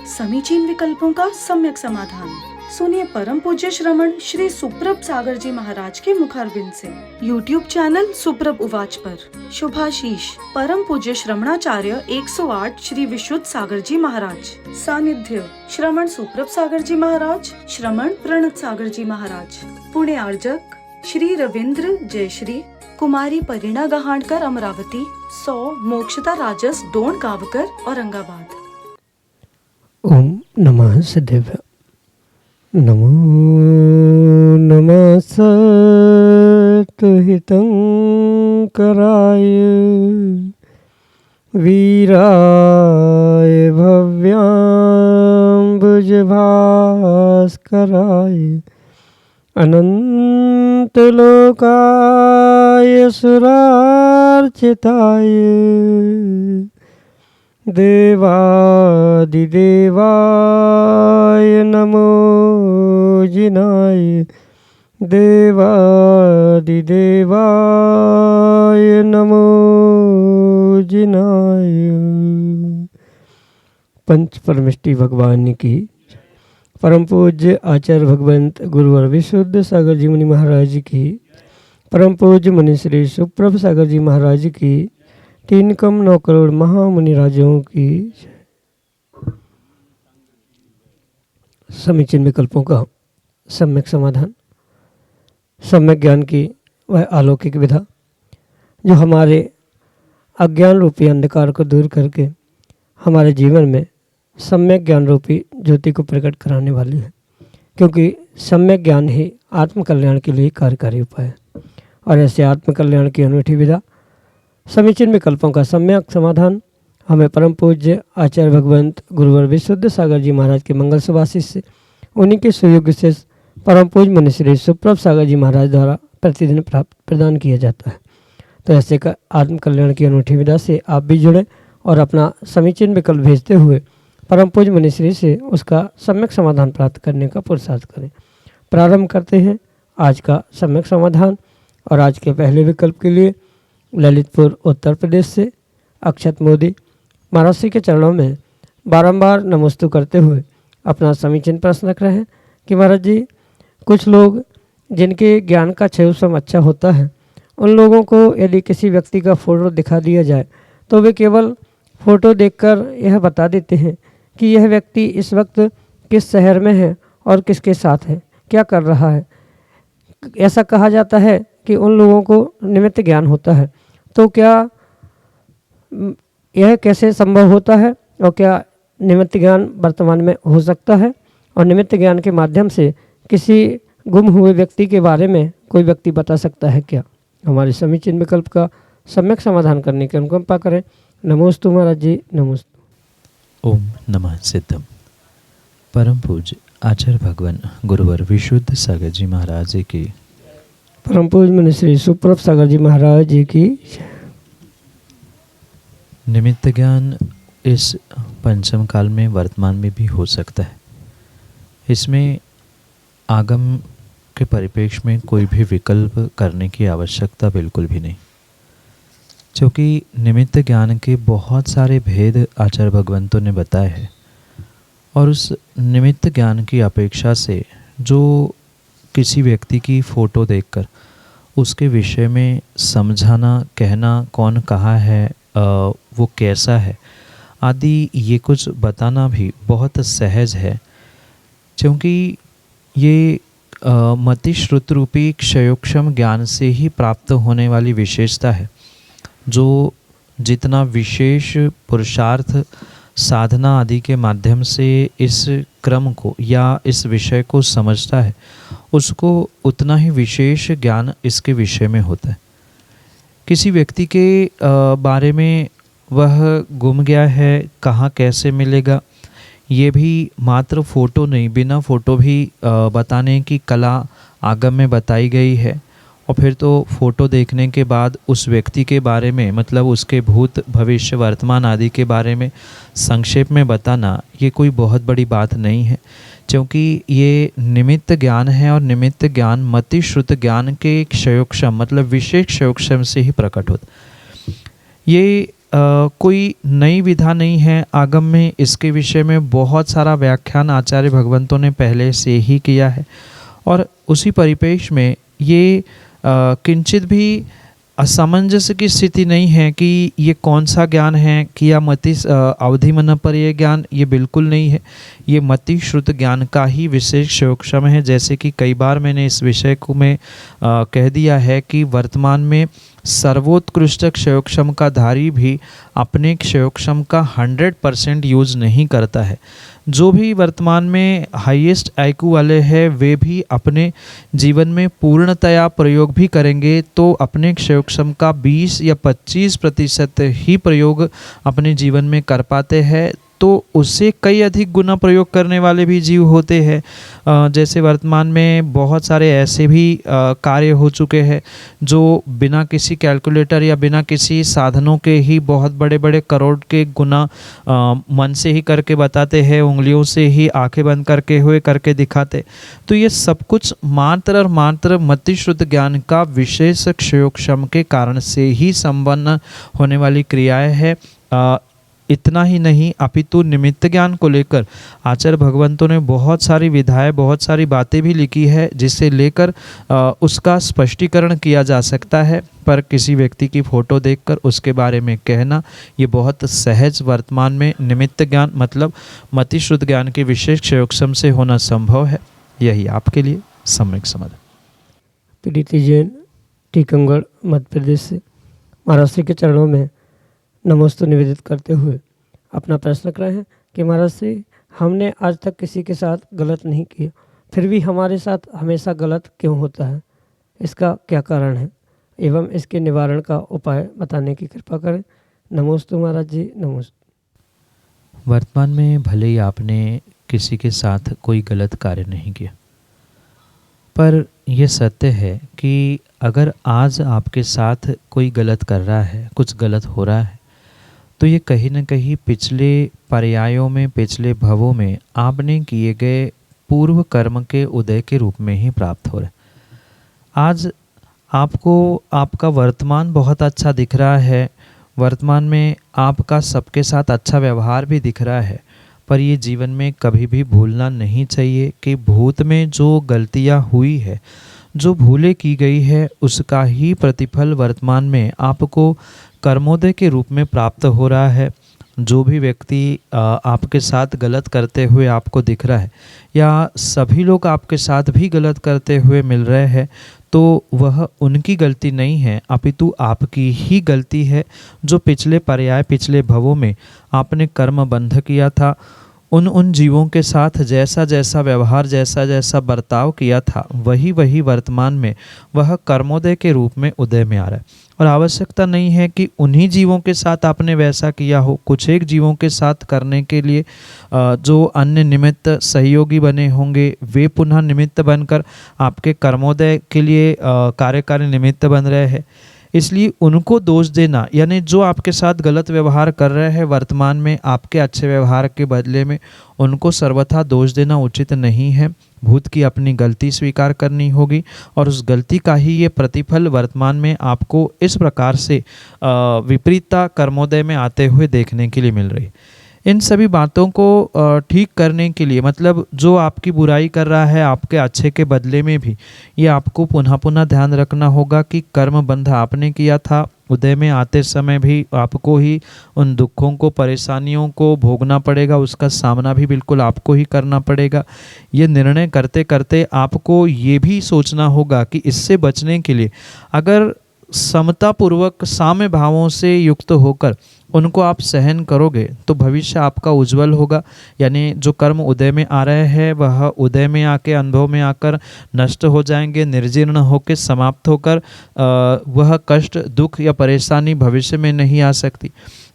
समीचीन विकल्पों का सम्यक समाधान। सुनिए परम पूज्य श्रमण श्री सुप्रभ सागर जी महाराज के मुखारबिंद से YouTube चैनल सुप्रभ उवाच पर शुभाशीष परम पूज्य श्रमणाचार्य 108 श्री विशुद्ध सागर जी महाराज। सानिध्य श्रमण सुप्रभ सागर जी महाराज, श्रमण प्रणत सागर जी महाराज। पुणे आर्जक श्री रविंद्र जयश्री, कुमारी परिणा गहाणकर अमरावती, 100 मोक्षता राजस डोन गावकर औरंगाबाद। ओम नमः सिद्धेभ्य। नमो नमः सत्तुहितं कराय वीराय भव्याम्बुजभास्कराय अनन्तलोकाय सुरार्चिताय देवादिदेवाय नमो जिनाय देवादिदेवाय नमो जिनाय। पंच परमेष्टि भगवान की परम पूज्य आचार्य भगवंत गुरुवर विशुद्ध सागर जी मुनि महाराज की, परम पूज्य मुनि श्री सुप्रभ सागर जी महाराज की, 3,9 करोड़ महामुनि राजों की। समीचीन विकल्पों का सम्यक समाधान। सम्यक ज्ञान की वह अलौकिक विधा जो हमारे अज्ञान रूपी अंधकार को दूर करके हमारे जीवन में सम्यक ज्ञान रूपी ज्योति को प्रकट कराने वाली है, क्योंकि सम्यक ज्ञान ही आत्मकल्याण के लिए कार्यकारी उपाय है। और ऐसे आत्मकल्याण की अनूठी विधा समीचीन विकल्पों का सम्यक समाधान हमें परम पूज्य आचार्य भगवंत गुरुवर विशुद्ध सागर जी महाराज के मंगल सुभाषिष से, उन्हीं के सुयोग से परम पूज्य मुनि श्री सुप्रभ सागर जी महाराज द्वारा प्रतिदिन प्रदान किया जाता है। तो ऐसे का आत्मकल्याण की अनूठी विधा से आप भी जुड़ें और अपना समीचीन विकल्प भेजते हुए परम पूज्य मुनि श्री से उसका सम्यक समाधान प्राप्त करने का पुरुषार्थ करें। प्रारंभ करते हैं आज का सम्यक समाधान। और आज के पहले विकल्प के लिए ललितपुर उत्तर प्रदेश से अक्षत मोदी महाराज श्री के चरणों में बारंबार नमस्तु करते हुए अपना समीचीन प्रश्न रख रहे हैं कि महाराज जी, कुछ लोग जिनके ज्ञान का क्षयोत्सव अच्छा होता है, उन लोगों को यदि किसी व्यक्ति का फ़ोटो दिखा दिया जाए तो वे केवल फ़ोटो देखकर यह बता देते हैं कि यह व्यक्ति इस वक्त किस शहर में है और किसके साथ है, क्या कर रहा है। ऐसा कहा जाता है कि उन लोगों को निमित्त ज्ञान होता है। तो क्या यह कैसे संभव होता है और क्या निमित्त ज्ञान वर्तमान में हो सकता है? और निमित्त ज्ञान के माध्यम से किसी गुम हुए व्यक्ति के बारे में कोई व्यक्ति बता सकता है क्या? हमारे समीचीन विकल्प का सम्यक समाधान करने की अनुकंपा करें। नमोस्तु महाराज जी, नमोस्तु। ओम नमः सिद्धम। परम पूज्य आचार्य भगवान गुरुवर विशुद्ध सागर जी महाराज की, परम पूज्य मुनि श्री सुप्रभ सागर जी महाराज जी की। निमित्त ज्ञान इस पंचम काल में वर्तमान में भी हो सकता है। इसमें आगम के परिप्रेक्ष्य में कोई भी विकल्प करने की आवश्यकता बिल्कुल भी नहीं, क्योंकि निमित्त ज्ञान के बहुत सारे भेद आचार्य भगवंतों ने बताए हैं। और उस निमित्त ज्ञान की अपेक्षा से जो किसी व्यक्ति की फ़ोटो देखकर उसके विषय में समझाना, कहना कौन कहाँ है, वो कैसा है आदि, ये कुछ बताना भी बहुत सहज है, क्योंकि ये मति श्रुत रूपी क्षयोक्षम ज्ञान से ही प्राप्त होने वाली विशेषता है। जो जितना विशेष पुरुषार्थ साधना आदि के माध्यम से इस क्रम को या इस विषय को समझता है, उसको उतना ही विशेष ज्ञान इसके विषय में होता है। किसी व्यक्ति के बारे में वह गुम गया है, कहाँ कैसे मिलेगा, ये भी मात्र फ़ोटो नहीं, बिना फ़ोटो भी बताने की कला आगम में बताई गई है। और फिर तो फ़ोटो देखने के बाद उस व्यक्ति के बारे में, मतलब उसके भूत भविष्य वर्तमान आदि के बारे में संक्षेप में बताना, ये कोई बहुत बड़ी बात नहीं है, क्योंकि ये निमित्त ज्ञान है। और निमित्त ज्ञान मति श्रुत ज्ञान के क्षयोक्षम, मतलब विशेष क्षयोक्षम से ही प्रकट होता। ये कोई नई विधा नहीं है आगम में। इसके विषय में बहुत सारा व्याख्यान आचार्य भगवंतों ने पहले से ही किया है और उसी परिपेक्ष में ये किंचित भी असमंजस की स्थिति नहीं है कि ये कौन सा ज्ञान है कि या मति अवधि मन पर ये ज्ञान, ये बिल्कुल नहीं है। ये मति श्रुत ज्ञान का ही विशेष क्षयोक्षम है। जैसे कि कई बार मैंने इस विषय को में कह दिया है कि वर्तमान में सर्वोत्कृष्ट क्षयोक्षम का धारी भी अपने क्षयोक्षम का 100% यूज़ नहीं करता है। जो भी वर्तमान में हाईएस्ट आईक्यू वाले हैं वे भी अपने जीवन में पूर्णतया प्रयोग भी करेंगे तो अपने क्षयोक्षम का 20 या 25% ही प्रयोग अपने जीवन में कर पाते हैं। तो उससे कई अधिक गुना प्रयोग करने वाले भी जीव होते हैं। जैसे वर्तमान में बहुत सारे ऐसे भी कार्य हो चुके हैं जो बिना किसी कैलकुलेटर या बिना किसी साधनों के ही बहुत बड़े बड़े करोड़ के गुना मन से ही करके बताते हैं, उंगलियों से ही आंखें बंद करके हुए करके दिखाते। तो ये सब कुछ मात्र और मात्र मतिश्रुत ज्ञान का विशेष क्षयोक्षम के कारण से ही संपन्न होने वाली क्रियाएं है। इतना ही नहीं अपितु निमित्त ज्ञान को लेकर आचार्य भगवंतों ने बहुत सारी विधाएं, बहुत सारी बातें भी लिखी है जिससे लेकर उसका स्पष्टीकरण किया जा सकता है। पर किसी व्यक्ति की फ़ोटो देखकर उसके बारे में कहना ये बहुत सहज वर्तमान में निमित्त ज्ञान मतलब मतिश्रुत ज्ञान के विशेष क्षयोक्षम से होना संभव है। यही आपके लिए सम्यक समाधान। प्रीति जैन, टीकमगढ़, मध्य प्रदेश से महाराज श्री के चरणों में नमोस्तु निवेदित करते हुए अपना प्रश्न कर रहे हैं कि महाराज श्री, हमने आज तक किसी के साथ गलत नहीं किया, फिर भी हमारे साथ हमेशा गलत क्यों होता है? इसका क्या कारण है एवं इसके निवारण का उपाय बताने की कृपा करें। नमोस्तु महाराज जी, नमोस्तु। वर्तमान में भले ही आपने किसी के साथ कोई गलत कार्य नहीं किया, पर यह सत्य है कि अगर आज आपके साथ कोई गलत कर रहा है, कुछ गलत हो रहा है, तो ये कहीं न कहीं पिछले पर्यायों में, पिछले भवों में आपने किए गए पूर्व कर्म के उदय के रूप में ही प्राप्त हो रहा है। आज आपको आपका वर्तमान बहुत अच्छा दिख रहा है, वर्तमान में आपका सबके साथ अच्छा व्यवहार भी दिख रहा है, पर ये जीवन में कभी भी भूलना नहीं चाहिए कि भूत में जो गलतियाँ हुई है, जो भूलें की गई है, उसका ही प्रतिफल वर्तमान में आपको कर्मोदय के रूप में प्राप्त हो रहा है। जो भी व्यक्ति आपके साथ गलत करते हुए आपको दिख रहा है या सभी लोग आपके साथ भी गलत करते हुए मिल रहे हैं, तो वह उनकी गलती नहीं है अपितु आपकी ही गलती है। जो पिछले पर्याय, पिछले भवों में आपने कर्म बंध किया था, उन जीवों के साथ जैसा जैसा व्यवहार, जैसा जैसा बर्ताव किया था, वही वही वर्तमान में वह कर्मोदय के रूप में उदय में आ रहा है। और आवश्यकता नहीं है कि उन्हीं जीवों के साथ आपने वैसा किया हो। कुछ एक जीवों के साथ करने के लिए जो अन्य निमित्त सहयोगी बने होंगे, वे पुनः निमित्त बनकर आपके कर्मोदय के लिए कार्यकारी निमित्त बन रहे हैं। इसलिए उनको दोष देना, यानी जो आपके साथ गलत व्यवहार कर रहे हैं वर्तमान में आपके अच्छे व्यवहार के बदले में, उनको सर्वथा दोष देना उचित नहीं है। भूत की अपनी गलती स्वीकार करनी होगी और उस गलती का ही ये प्रतिफल वर्तमान में आपको इस प्रकार से विपरीतता कर्मोदय में आते हुए देखने के लिए मिल रही है। इन सभी बातों को ठीक करने के लिए, मतलब जो आपकी बुराई कर रहा है आपके अच्छे के बदले में भी, ये आपको पुनः पुनः ध्यान रखना होगा कि कर्म बंध आपने किया था, उदय में आते समय भी आपको ही उन दुखों को, परेशानियों को भोगना पड़ेगा, उसका सामना भी बिल्कुल आपको ही करना पड़ेगा। ये निर्णय करते करते आपको ये भी सोचना होगा कि इससे बचने के लिए अगर समतापूर्वक साम्य भावों से युक्त होकर उनको आप सहन करोगे तो भविष्य आपका उज्जवल होगा। यानी जो कर्म उदय में आ रहे हैं वह उदय में आके, अनुभव में आकर नष्ट हो जाएंगे, निर्जीर्ण होकर समाप्त होकर वह कष्ट, दुख या परेशानी भविष्य में नहीं आ सकती।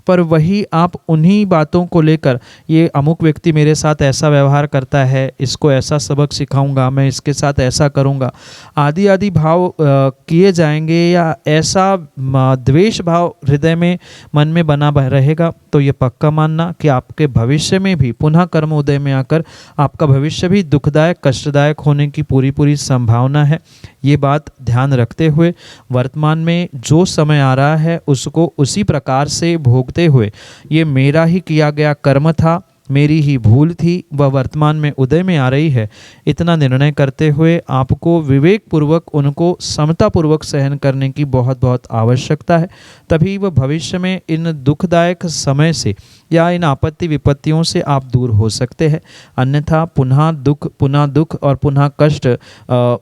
पर वही आप उन्हीं बातों को लेकर, ये अमुक व्यक्ति मेरे साथ ऐसा व्यवहार करता है, इसको ऐसा सबक सिखाऊंगा, मैं इसके साथ ऐसा करूंगा, आदि आदि भाव किए जाएंगे या ऐसा द्वेष भाव हृदय में, मन में बना रहेगा, तो ये पक्का मानना कि आपके भविष्य में भी पुनः कर्म उदय में आकर आपका भविष्य भी दुखदायक, कष्टदायक होने की पूरी पूरी संभावना है। ये बात ध्यान रखते हुए वर्तमान में जो समय आ रहा है उसको उसी प्रकार से भोगते हुए, ये मेरा ही किया गया कर्म था, मेरी ही भूल थी, वह वर्तमान में उदय में आ रही है, इतना निर्णय करते हुए आपको विवेक पूर्वक उनको समतापूर्वक सहन करने की बहुत बहुत आवश्यकता है। तभी वह भविष्य में इन दुखदायक समय से या इन आपत्ति विपत्तियों से आप दूर हो सकते हैं। अन्यथा पुनः दुख और पुनः कष्ट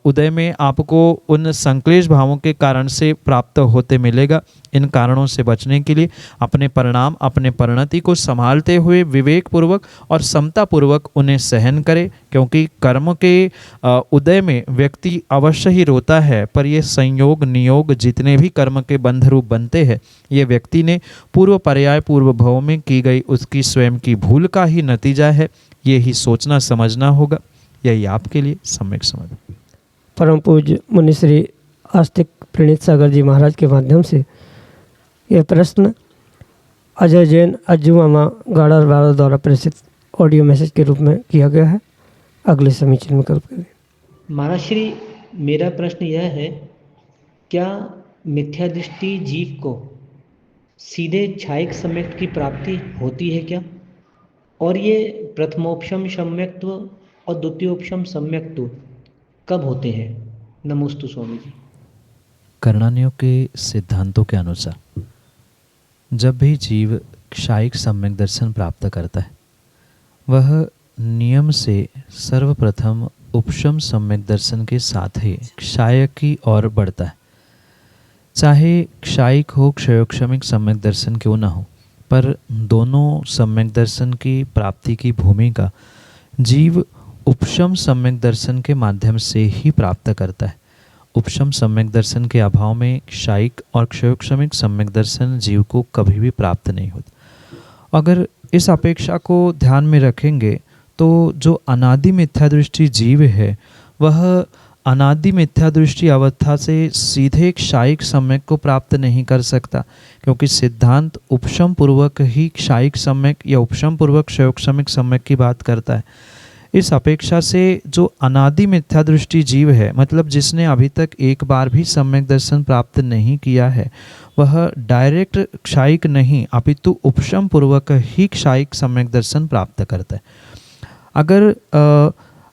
उदय में आपको उन संक्लेश भावों के कारण से प्राप्त होते मिलेगा। इन कारणों से बचने के लिए अपने परिणाम, अपने परिणति को संभालते हुए विवेक पूर्वक और समता पूर्वक उन्हें सहन करें, क्योंकि कर्म के उदय में व्यक्ति अवश्य ही रोता है, पर ये संयोग नियोग जितने भी कर्म के बंध रूप बनते हैं, ये व्यक्ति ने पूर्व पर्याय पूर्व भव में की गई उसकी स्वयं की भूल का ही नतीजा है। ये ही सोचना समझना होगा। यही आपके लिए सम्यक समझ। परम पूज्य मुनि श्री आस्तिक प्रणीत सागर जी महाराज के माध्यम से यह प्रश्न अजय जैन अज्जू मामा गाड़ा वाला द्वारा प्रेषित ऑडियो मैसेज के रूप में किया गया है। अगले समीचीन में करें। महाराज श्री, मेरा प्रश्न यह है, क्या मिथ्या दृष्टि जीव को सीधे क्षायिक सम्यक्त की प्राप्ति होती है क्या? और ये प्रथमोपशम सम्यक्त्व और द्वितीयोपशम सम्यक्त्व कब होते हैं? नमोस्तु स्वामी जी। कर्णानियों के सिद्धांतों के अनुसार जब भी जीव क्षायिक सम्यक दर्शन प्राप्त करता है, वह नियम से सर्वप्रथम उपशम सम्यक दर्शन के साथ ही क्षायक की ओर बढ़ता है। चाहे क्षायिक हो क्षयोक्षमिक सम्यक दर्शन क्यों ना हो, पर दोनों सम्यक दर्शन की प्राप्ति की भूमिका जीव उपशम सम्यक दर्शन के माध्यम से ही प्राप्त करता है। उपशम सम्यक दर्शन के अभाव में क्षायिक और क्षयोक्षमिक सम्यक दर्शन जीव को कभी भी प्राप्त नहीं होता। अगर इस अपेक्षा को ध्यान में रखेंगे तो जो अनादि मिथ्या दृष्टि जीव है, वह अनादि मिथ्या दृष्टि अवस्था से सीधे क्षायिक सम्यक को प्राप्त नहीं कर सकता, क्योंकि सिद्धांत उपशम पूर्वक ही क्षायिक सम्यक या उपशम पूर्वक क्षयोक्षमिक सम्यक की बात करता है। इस अपेक्षा से जो अनादि मिथ्या दृष्टि जीव है, मतलब जिसने अभी तक एक बार भी सम्यक दर्शन प्राप्त नहीं किया है, वह डायरेक्ट क्षायिक नहीं अपितु उपशम पूर्वक ही क्षायिक सम्यक दर्शन प्राप्त करता है। अगर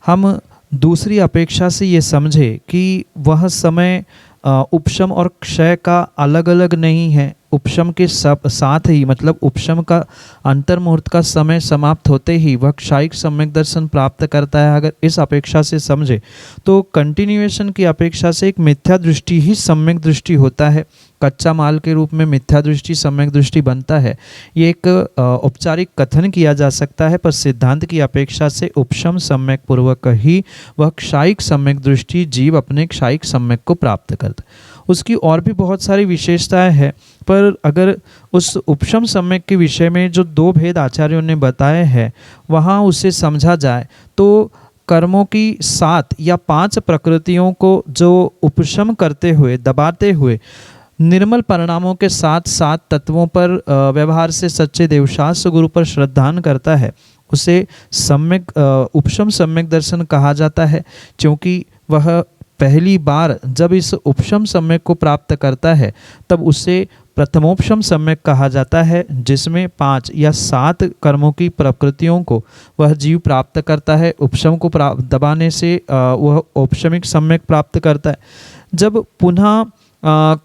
हम दूसरी अपेक्षा से ये समझे कि वह समय उपशम और क्षय का अलग अलग नहीं है, उपशम के सब साथ ही, मतलब उपशम का अंतर्मुहूर्त का समय समाप्त होते ही वह क्षायिक सम्यक दर्शन प्राप्त करता है, अगर इस अपेक्षा से समझे तो कंटिन्यूएशन की अपेक्षा से एक मिथ्या दृष्टि ही सम्यक दृष्टि होता है। कच्चा माल के रूप में मिथ्या दृष्टि सम्यक दृष्टि बनता है। ये एक औपचारिक कथन किया जा सकता है, पर सिद्धांत की अपेक्षा से उपशम सम्यक पूर्वक ही वह क्षायिक सम्यक दृष्टि जीव अपने क्षायिक सम्यक को प्राप्त करता है। उसकी और भी बहुत सारी विशेषताएं हैं, पर अगर उस उपशम सम्यक के विषय में जो दो भेद आचार्यों ने बताए हैं वहाँ उसे समझा जाए तो कर्मों की 7 या 5 प्रकृतियों को जो उपशम करते हुए, दबाते हुए निर्मल परिणामों के साथ 7 तत्वों पर व्यवहार से सच्चे देवशास्त्र गुरु पर श्रद्धान करता है, उसे सम्यक उपशम सम्यक दर्शन कहा जाता है। क्योंकि वह पहली बार जब इस उपशम सम्यक को प्राप्त करता है तब उसे प्रथमोपशम सम्यक कहा जाता है, जिसमें 5 या 7 कर्मों की प्रकृतियों को वह जीव प्राप्त करता है। उपशम को दबाने से वह औपशमिक सम्यक प्राप्त करता है। जब पुनः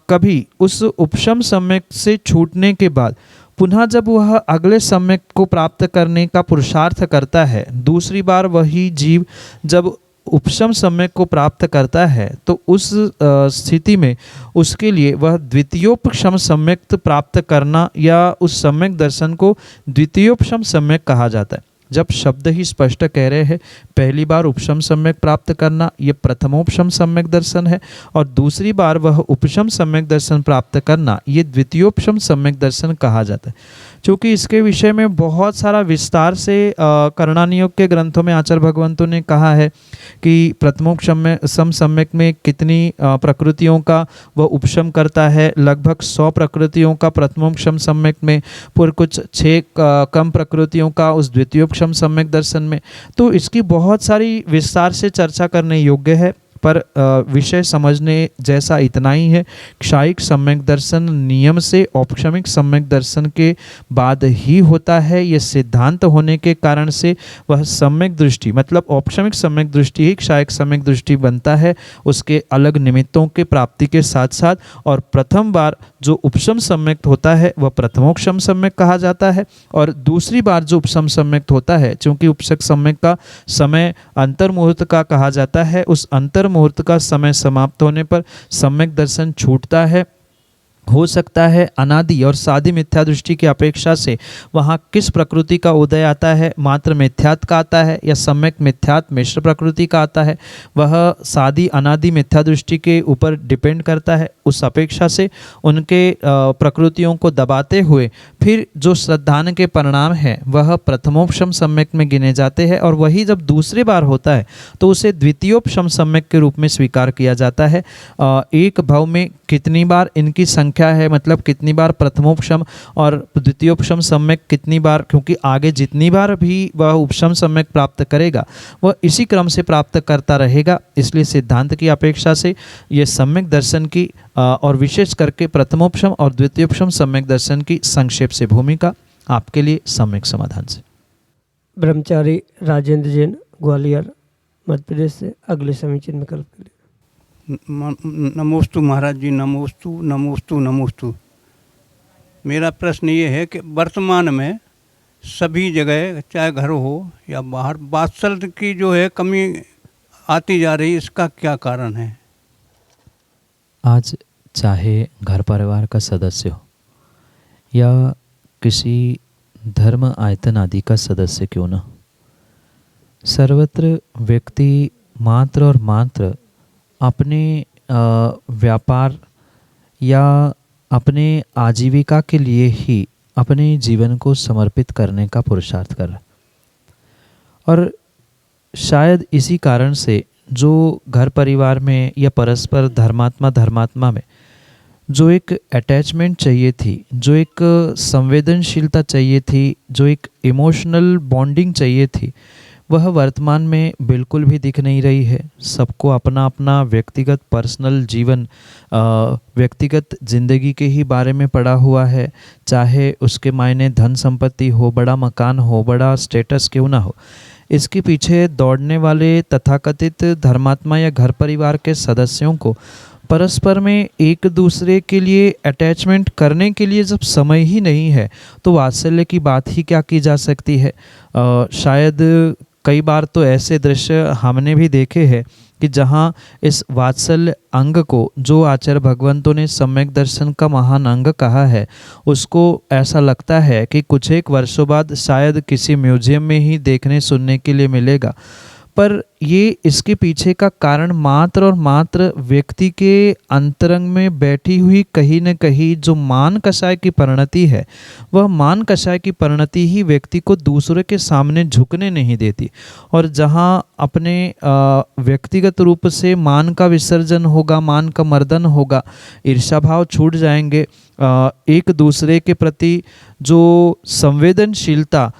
कभी उस उपशम सम्यक से छूटने के बाद पुनः जब वह अगले सम्यक को प्राप्त करने का पुरुषार्थ करता है, दूसरी बार वही जीव जब उपशम सम्यक को प्राप्त करता है तो उस स्थिति में उसके लिए वह द्वितीयोपशम सम्यक प्राप्त करना या उस सम्यक दर्शन को द्वितीयोपशम सम्यक कहा जाता है। जब शब्द ही स्पष्ट कह रहे हैं पहली बार उपशम सम्यक प्राप्त करना ये प्रथमोपशम सम्यक दर्शन है और दूसरी बार वह उपशम सम्यक दर्शन प्राप्त करना ये द्वितीयोपशम सम्यक दर्शन कहा जाता है। क्योंकि इसके विषय में बहुत सारा विस्तार से कर्णानियोग के ग्रंथों में आचार्य भगवंतों ने कहा है कि प्रथमोपशम सम्यक में कितनी प्रकृतियों का वह उपशम करता है, लगभग 100 प्रकृतियों का प्रथमोपशम सम्यक में, पूर्व कुछ 6 कम प्रकृतियों का उस द्वितीयोपशम सम्यक दर्शन में। तो इसकी बहुत सारी विस्तार से चर्चा करने योग्य है, पर विषय समझने जैसा इतना ही है। क्षायिक सम्यक दर्शन नियम से औपक्षमिक सम्यक दर्शन के बाद ही होता है। यह सिद्धांत होने के कारण से वह सम्यक दृष्टि मतलब औपक्षमिक सम्यक दृष्टि ही क्षायिक सम्यक दृष्टि बनता है, उसके अलग निमित्तों के प्राप्ति के साथ साथ। और प्रथम बार जो उपशम सम्यक होता है वह प्रथमोपशम सम्यक कहा जाता है, और दूसरी बार जो उपशम सम्यक होता है, चूंकि उपशक सम्यक का समय अंतर मुहूर्त का कहा जाता है, उस अंतर मुहूर्त का समय समाप्त होने पर सम्यक दर्शन छूटता है। हो सकता है अनादि और सादि मिथ्या दृष्टि की अपेक्षा से वहाँ किस प्रकृति का उदय आता है, मात्र मिथ्यात्व का आता है या सम्यक मिथ्यात्व मिश्र प्रकृति का आता है, वह सादि अनादि मिथ्या दृष्टि के ऊपर डिपेंड करता है। उस अपेक्षा से उनके प्रकृतियों को दबाते हुए फिर जो श्रद्धान के परिणाम हैं वह प्रथमोपशम सम्यक में गिने जाते हैं, और वही जब दूसरी बार होता है तो उसे द्वितीयोपशम सम्यक के रूप में स्वीकार किया जाता है। एक भाव में कितनी बार इनकी संख्या है, मतलब कितनी बार प्रथमोपशम और द्वितीयोपशम सम्यक कितनी बार, क्योंकि आगे जितनी बार भी वह उपशम सम्यक प्राप्त करेगा वह इसी क्रम से प्राप्त करता रहेगा। इसलिए सिद्धांत की अपेक्षा से ये सम्यक दर्शन की और विशेष करके प्रथमोपशम और द्वितीयोपशम सम्यक दर्शन की संक्षेप से भूमिका आपके लिए सम्यक समाधान से। ब्रह्मचारी राजेंद्र जैन, ग्वालियर, मध्य प्रदेश से अगले समीचीन विकल्प के लिए। नमोस्तु महाराज जी, नमोस्तु नमोस्तु नमोस्तु। मेरा प्रश्न ये है कि वर्तमान में सभी जगह चाहे घर हो या बाहर वात्सल्य की जो है कमी आती जा रही, इसका क्या कारण है? आज चाहे घर परिवार का सदस्य हो या किसी धर्म आयतन आदि का सदस्य क्यों न, सर्वत्र व्यक्ति मात्र और मात्र अपने व्यापार या अपने आजीविका के लिए ही अपने जीवन को समर्पित करने का पुरुषार्थ कर रहा है। और शायद इसी कारण से जो घर परिवार में या परस्पर धर्मात्मा में जो एक अटैचमेंट चाहिए थी, जो एक संवेदनशीलता चाहिए थी, जो एक इमोशनल बॉन्डिंग चाहिए थी, वह वर्तमान में बिल्कुल भी दिख नहीं रही है। सबको अपना अपना व्यक्तिगत पर्सनल जीवन, व्यक्तिगत जिंदगी के ही बारे में पड़ा हुआ है, चाहे उसके मायने धन संपत्ति हो, बड़ा मकान हो, बड़ा स्टेटस क्यों ना हो। इसके पीछे दौड़ने वाले तथाकथित धर्मात्मा या घर परिवार के सदस्यों को परस्पर में एक दूसरे के लिए अटैचमेंट करने के लिए जब समय ही नहीं है तो वात्सल्य की बात ही क्या की जा सकती है। शायद कई बार तो ऐसे दृश्य हमने भी देखे हैं कि जहाँ इस वात्सल्य अंग को, जो आचार्य भगवंतों ने सम्यक दर्शन का महान अंग कहा है, उसको ऐसा लगता है कि कुछ एक वर्षों बाद शायद किसी म्यूजियम में ही देखने सुनने के लिए मिलेगा। पर ये इसके पीछे का कारण मात्र और मात्र व्यक्ति के अंतरंग में बैठी हुई कहीं न कहीं जो मान कषाय की परिणति है, वह मान कषाय की परिणति ही व्यक्ति को दूसरे के सामने झुकने नहीं देती। और जहाँ अपने व्यक्तिगत रूप से मान का विसर्जन होगा, मान का मर्दन होगा, ईर्ष्या भाव छूट जाएंगे, एक दूसरे के प्रति जो संवेदनशीलता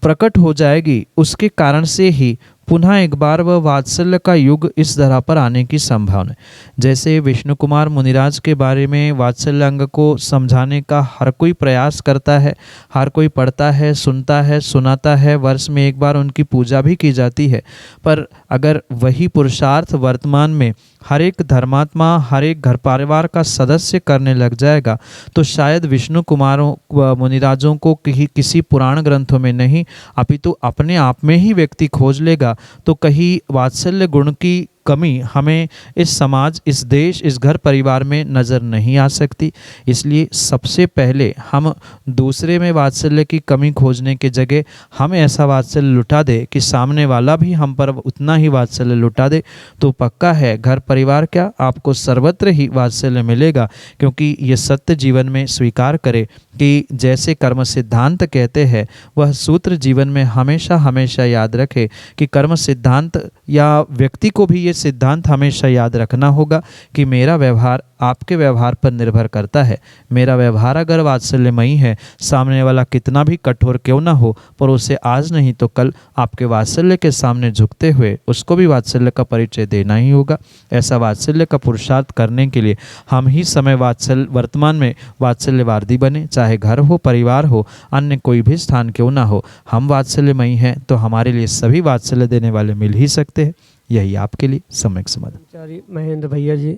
प्रकट हो जाएगी, उसके कारण से ही पुनः एक बार वह वात्सल्य का युग इस धरा पर आने की संभावना है। जैसे विष्णु कुमार मुनिराज के बारे में वात्सल्य अंग को समझाने का हर कोई प्रयास करता है, हर कोई पढ़ता है, सुनता है, सुनाता है, वर्ष में एक बार उनकी पूजा भी की जाती है। पर अगर वही पुरुषार्थ वर्तमान में हर एक धर्मात्मा, हर एक घर परिवार का सदस्य करने लग जाएगा तो शायद विष्णु कुमारों मुनिराजों को किसी पुराण ग्रंथों में नहीं अपितु अपने आप में ही व्यक्ति खोज लेगा। तो कहीं वात्सल्य गुण की कमी हमें इस समाज, इस देश, इस घर परिवार में नज़र नहीं आ सकती। इसलिए सबसे पहले हम दूसरे में वात्सल्य की कमी खोजने के जगह हम ऐसा वात्सल्य लुटा दे कि सामने वाला भी हम पर उतना ही वात्सल्य लुटा दे, तो पक्का है घर परिवार क्या, आपको सर्वत्र ही वात्सल्य मिलेगा। क्योंकि ये सत्य जीवन में स्वीकार करे कि जैसे कर्म सिद्धांत कहते हैं, वह सूत्र जीवन में हमेशा हमेशा याद रखे कि कर्म सिद्धांत या व्यक्ति को भी ये सिद्धांत हमेशा याद रखना होगा कि मेरा व्यवहार आपके व्यवहार पर निर्भर करता है। मेरा व्यवहार अगर वात्सल्यमयी है, सामने वाला कितना भी कठोर क्यों ना हो, पर उसे आज नहीं तो कल आपके वात्सल्य के सामने झुकते हुए उसको भी वात्सल्य का परिचय देना ही होगा। ऐसा वात्सल्य का पुरुषार्थ करने के लिए हम ही समय वर्तमान में वात्सल्यवादी बने, चाहे घर हो, परिवार हो, अन्य कोई भी स्थान क्यों ना हो। हम वात्सल्यमयी हैं तो हमारे लिए सभी वात्सल्य देने वाले मिल ही सकते हैं। यही आपके लिए सम्यक समाधान। कर्मचारी महेंद्र भैया जी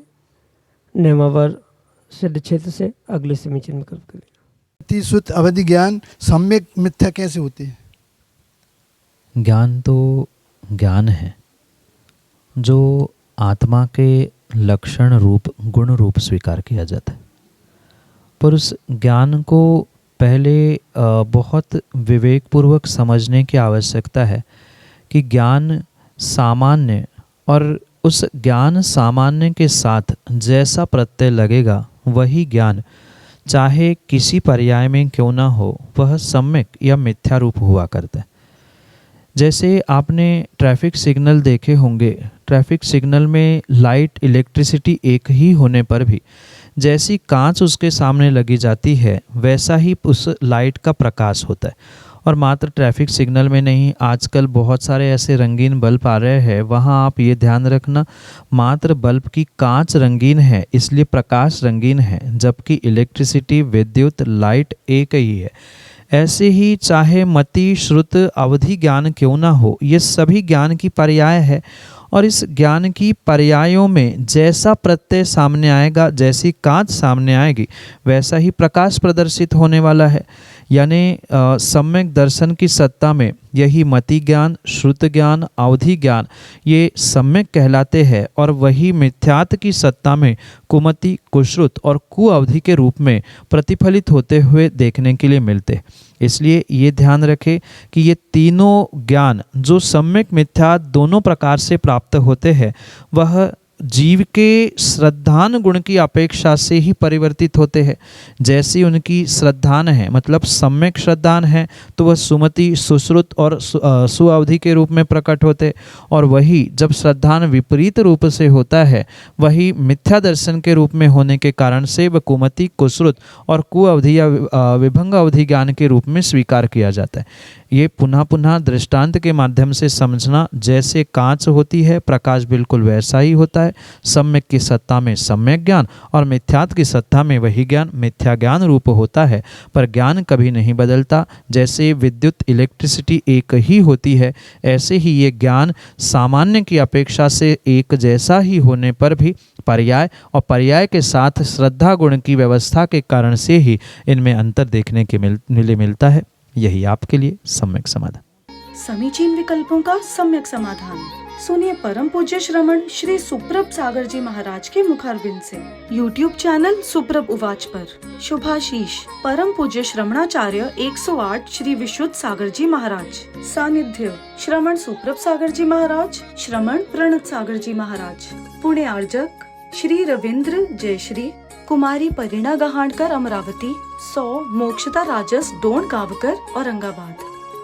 नेमावर सिद्ध क्षेत्र से अगले समीचीन विकल्प के लिए। अतिश्रुत अवधि ज्ञान सम्यक मिथ्या कैसे होते हैं? ज्ञान तो ज्ञान है जो आत्मा के लक्षण रूप गुण रूप स्वीकार किया जाता है, पर उस ज्ञान को पहले बहुत विवेकपूर्वक समझने की आवश्यकता है कि ज्ञान सामान्य और उस ज्ञान सामान्य के साथ जैसा प्रत्यय लगेगा वही ज्ञान चाहे किसी पर्याय में क्यों ना हो वह सम्यक या मिथ्या रूप हुआ करता है। जैसे आपने ट्रैफिक सिग्नल देखे होंगे, ट्रैफिक सिग्नल में लाइट इलेक्ट्रिसिटी एक ही होने पर भी जैसी कांच उसके सामने लगी जाती है वैसा ही उस लाइट का प्रकाश होता है। और मात्र ट्रैफिक सिग्नल में नहीं, आजकल बहुत सारे ऐसे रंगीन बल्ब आ रहे हैं, वहाँ आप ये ध्यान रखना मात्र बल्ब की कांच रंगीन है इसलिए प्रकाश रंगीन है, जबकि इलेक्ट्रिसिटी विद्युत लाइट एक ही है। ऐसे ही चाहे मति श्रुत अवधि ज्ञान क्यों ना हो, ये सभी ज्ञान की पर्याय है और इस ज्ञान की पर्यायों में जैसा प्रत्यय सामने आएगा, जैसी कांच सामने आएगी वैसा ही प्रकाश प्रदर्शित होने वाला है। यानी सम्यक दर्शन की सत्ता में यही मति ज्ञान, श्रुत ज्ञान, अवधि ज्ञान ये सम्यक कहलाते हैं और वही मिथ्यात की सत्ता में कुमति, कुश्रुत और कुअवधि के रूप में प्रतिफलित होते हुए देखने के लिए मिलते। इसलिए ये ध्यान रखें कि ये तीनों ज्ञान जो सम्यक मिथ्या दोनों प्रकार से प्राप्त होते हैं वह जीव के श्रद्धान गुण की अपेक्षा से ही परिवर्तित होते हैं। जैसी उनकी श्रद्धान है, मतलब सम्यक श्रद्धान है, तो वह सुमति, सुश्रुत और सुअवधि के रूप में प्रकट होते, और वही जब श्रद्धान विपरीत रूप से होता है वही मिथ्या दर्शन के रूप में होने के कारण से वह कुमति, कुश्रुत और कुअवधि या विभंग अवधि ज्ञान के रूप में स्वीकार किया जाता है। ये पुनः पुनः दृष्टांत के माध्यम से समझना, जैसे कांच होती है प्रकाश बिल्कुल वैसा ही होता है। सम्यक की सत्ता में सम्यक ज्ञान और मिथ्यात की सत्ता में वही ज्ञान मिथ्या ज्ञान रूप होता है, पर ज्ञान कभी नहीं बदलता। जैसे विद्युत इलेक्ट्रिसिटी एक ही होती है, ऐसे ही ये ज्ञान सामान्य की अपेक्षा से एक जैसा ही होने पर भी पर्याय और पर्याय के साथ श्रद्धा गुण की व्यवस्था के कारण से ही इनमें अंतर देखने के मिलता है। यही आपके लिए सम्यक समाधान। समीचीन विकल्पों का सम्यक समाधान सुनिए परम पूज्य श्रमण श्री सुप्रभ सागर जी महाराज के मुखारबिंद से। YouTube चैनल सुप्रभ उवाच पर शुभाशीष परम पूज्य श्रमणाचार्य 108 श्री विशुद्ध सागर जी महाराज। सानिध्य श्रमण सुप्रभ सागर जी महाराज, श्रमण प्रणत सागर जी महाराज। पुणे आर्जक श्री रविंद्र जयश्री, कुमारी परिणा गहाणकर अमरावती, 100 मोक्षता राजस डोन गावकर औरंगाबाद।